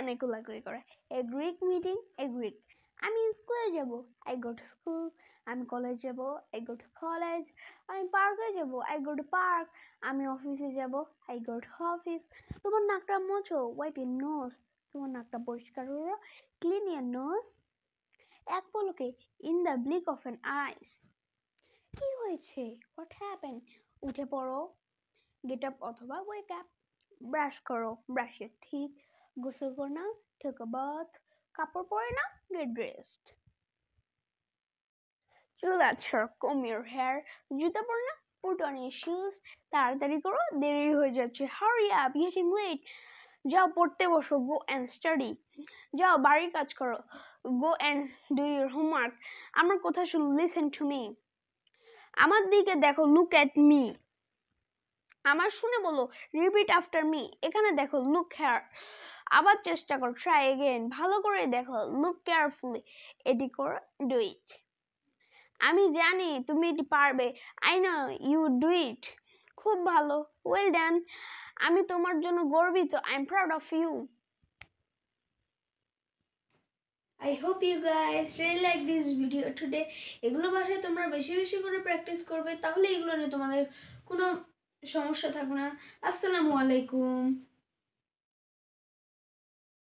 অনেকগুলো agree করে। A Greek meeting, a Greek. আমি স্কুলে যাব, I go to school. আমি কলেজ যাব, I go to college. আমি পার্কে যাব, I go to park. আমি অফিসে যাব, I go to office. তোমার নাকটা মোছো, wipe your nose. তোমার নাকটা পরিষ্কার করো, clean your nose. এক পলকে, in the blink of an eyes. কি হয়েছে? What happened? উঠে পড়ো, get up অথবা wake up. ব্রাশ করো, brush your teeth. গোসল করো না, take a bath. কাপড় পরে না, get dressed. চুল আঁচড়ো, comb your hair. জুতা পরে না, put on your shoes. তাড়াতাড়ি করো, দেরি হয়ে যাচ্ছে, hurry up, getting late. যাও পড়তে বসো, go and study. যাও বাড়ির কাজ করো, go and do your homework. আমার কথা শুনো, listen to me. আমার দিকে দেখো, look at me. আমার শুনে বলো, repeat after me. এখানে দেখো, look here. আবার চেষ্টা করো, try again. ভালো করে দেখো, look carefully. এটি করো, do it. আমি জানি তুমি এটি পারবে, I know you do it. খুব ভালো, well done. আমি তোমার জন্য গর্বিত, I'm proud of you. I hope you guys really like this video today. এগুলো বাসায় তোমরা বেশি বেশি করে প্র্যাকটিস করবে, তাহলে এগুলো নিয়ে তোমাদের কোনো সমস্যা থাকবে না। আসসালামু আলাইকুম।